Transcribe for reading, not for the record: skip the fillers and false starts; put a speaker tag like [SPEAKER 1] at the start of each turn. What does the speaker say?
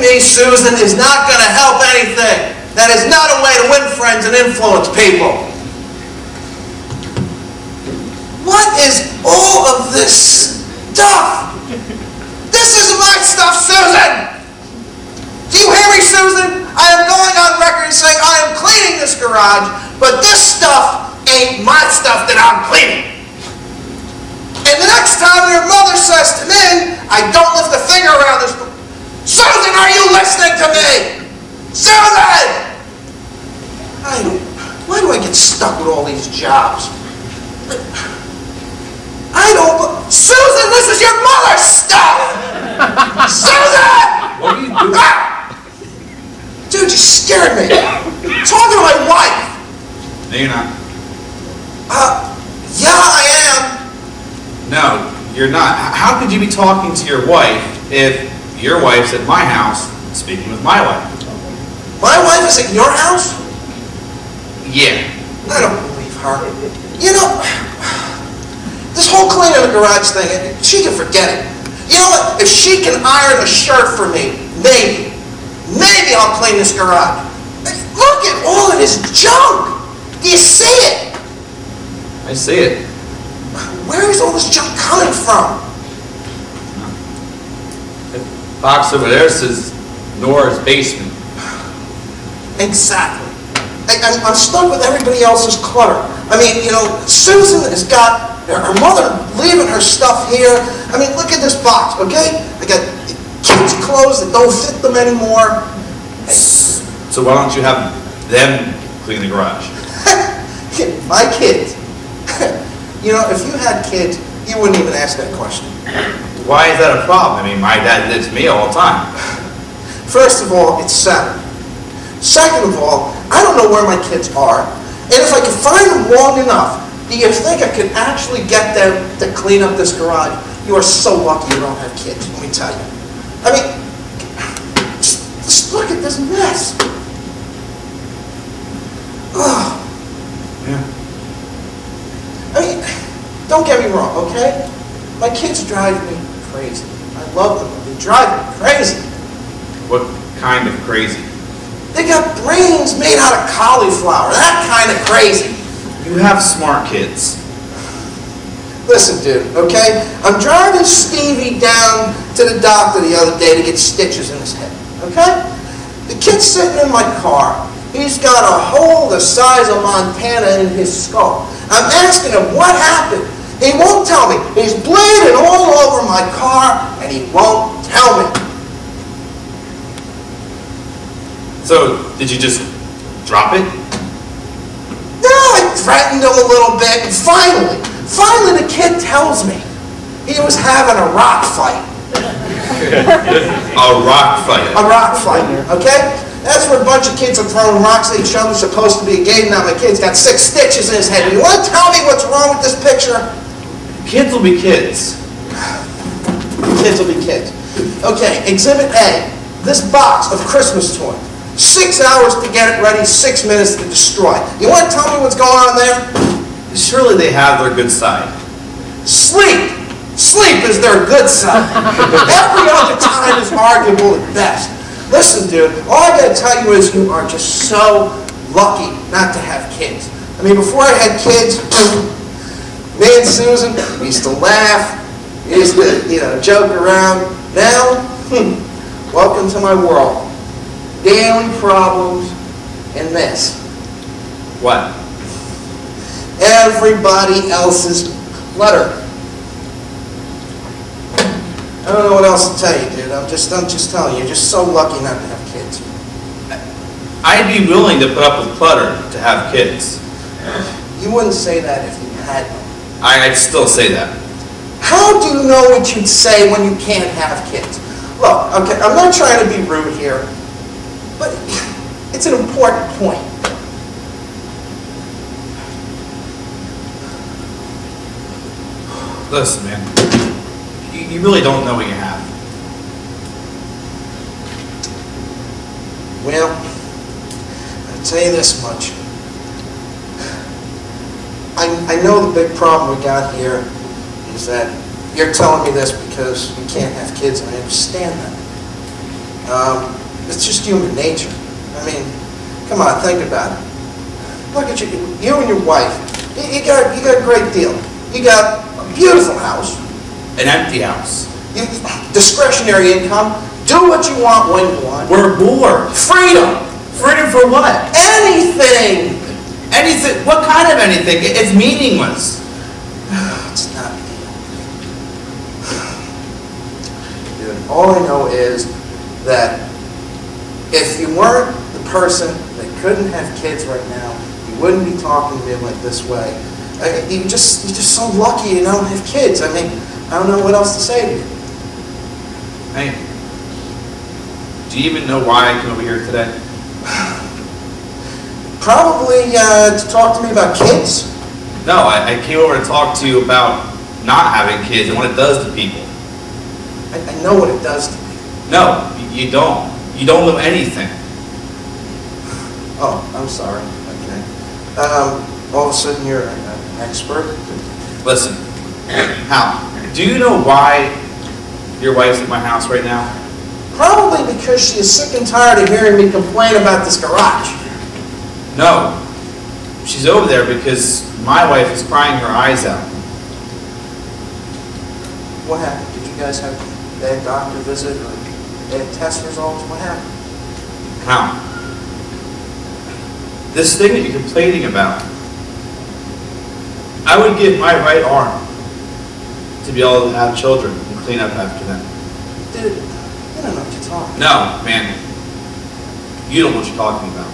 [SPEAKER 1] me, Susan, is not going to help anything. That is not a way to win friends and influence people. What is all of this stuff? This isn't my stuff, Susan! Do you hear me, Susan? I am going on record saying I am cleaning this garage, but this stuff ain't my stuff that I'm cleaning. And the next time your mother says to me, I don't lift a finger around this. Susan, are you listening to me? Susan! Why do I get stuck with all these jobs? Susan, this is your mother's stuff! Susan!
[SPEAKER 2] What are you doing?
[SPEAKER 1] Ah! Dude, you scared me. I'm talking to my wife.
[SPEAKER 2] No, you're not.
[SPEAKER 1] Yeah, I am.
[SPEAKER 2] No, you're not. How could you be talking to your wife if your wife's at my house speaking with my wife?
[SPEAKER 1] My wife is at your house?
[SPEAKER 2] Yeah.
[SPEAKER 1] I don't believe her. You know, this whole cleaning the garage thing, she can forget it. You know what? If she can iron a shirt for me, maybe I'll clean this garage. Look at all of this junk. Do you see it?
[SPEAKER 2] I see it.
[SPEAKER 1] Where is all this junk coming from?
[SPEAKER 2] The box over there says Nora's basement.
[SPEAKER 1] Exactly. I'm stuck with everybody else's clutter. I mean, you know, Susan has got her mother leaving her stuff here. I mean, look at this box, okay? I got kids' clothes that don't fit them anymore.
[SPEAKER 2] So why don't you have them clean the garage?
[SPEAKER 1] My kids. You know, if you had kids, you wouldn't even ask that question.
[SPEAKER 2] Why is that a problem? I mean, my dad did it to me all the time.
[SPEAKER 1] First of all, it's Saturday. Second of all, I don't know where my kids are. And if I can find them long enough, do you think I could actually get them to clean up this garage? You are so lucky you don't have kids, let me tell you. I mean, just look at this mess. Oh.
[SPEAKER 2] Yeah.
[SPEAKER 1] I mean, don't get me wrong, okay? My kids drive me crazy. I love them, but they drive me crazy.
[SPEAKER 2] What kind of crazy?
[SPEAKER 1] They got brains made out of cauliflower, that kind of crazy.
[SPEAKER 2] You have smart kids.
[SPEAKER 1] Listen, dude, okay? I'm driving Stevie down to the doctor the other day to get stitches in his head, okay? The kid's sitting in my car. He's got a hole the size of Montana in his skull. I'm asking him what happened. He won't tell me. He's bleeding all over my car, and he won't tell me.
[SPEAKER 2] So, did you just drop it?
[SPEAKER 1] No, I threatened him a little bit, and finally the kid tells me he was having a rock fight.
[SPEAKER 2] A rock fight?
[SPEAKER 1] A rock fight, okay? That's where a bunch of kids are throwing rocks at each other, supposed to be a game. Now my kid's got 6 stitches in his head. You want to tell me what's wrong with this picture?
[SPEAKER 2] Kids will be kids.
[SPEAKER 1] Kids will be kids. Okay, Exhibit A, this box of Christmas toys. 6 hours to get it ready, 6 minutes to destroy. You want to tell me what's going on there?
[SPEAKER 2] Surely they have their good side.
[SPEAKER 1] Sleep. Sleep is their good side. Every other time is arguable at best. Listen, dude, all I gotta tell you is you are just so lucky not to have kids. I mean, before I had kids, me and Susan, we used to laugh, we used to, joke around. Now, welcome to my world. Daily problems and this.
[SPEAKER 2] What?
[SPEAKER 1] Everybody else's clutter. I don't know what else to tell you, dude. I'm just telling you, you're just so lucky not to have kids.
[SPEAKER 2] I'd be willing to put up with clutter to have kids.
[SPEAKER 1] You wouldn't say that if you had them.
[SPEAKER 2] I'd still say that.
[SPEAKER 1] How do you know what you'd say when you can't have kids? Look, okay, I'm not trying to be rude here, but it's an important point.
[SPEAKER 2] Listen, man. You really don't know what you have.
[SPEAKER 1] Well, I'll tell you this much. I know the big problem we got here is that you're telling me this because you can't have kids, and I understand that. It's just human nature. I mean, come on, think about it. Look at you and your wife. You got a great deal. You got a beautiful house.
[SPEAKER 2] An empty house.
[SPEAKER 1] Discretionary income. Do what you want when you want.
[SPEAKER 2] We're bored.
[SPEAKER 1] Freedom.
[SPEAKER 2] Freedom for what?
[SPEAKER 1] Anything.
[SPEAKER 2] Anything? What kind of anything? It's meaningless.
[SPEAKER 1] It's not me. Dude, all I know is that if you weren't the person that couldn't have kids right now, you wouldn't be talking to me like this way. You're just so lucky you don't have kids. I mean, I don't know what else to say to you.
[SPEAKER 2] Hey, do you even know why I came over here today?
[SPEAKER 1] Probably to talk to me about kids.
[SPEAKER 2] No, I came over to talk to you about not having kids and what it does to people.
[SPEAKER 1] I know what it does to me.
[SPEAKER 2] No, you don't. You don't know anything.
[SPEAKER 1] Oh, I'm sorry. Okay. All of a sudden you're an expert?
[SPEAKER 2] Listen, Hal, do you know why your wife's at my house right now?
[SPEAKER 1] Probably because she is sick and tired of hearing me complain about this garage.
[SPEAKER 2] No. She's over there because my wife is crying her eyes out.
[SPEAKER 1] What happened? Did you guys have a bad doctor visit or bad test results? What happened?
[SPEAKER 2] Hal, this thing that you're complaining about, I would give my right arm to be able to have children and clean up after them.
[SPEAKER 1] Dude, you don't know what you're talking about.
[SPEAKER 2] No, man. You don't know what you're talking about.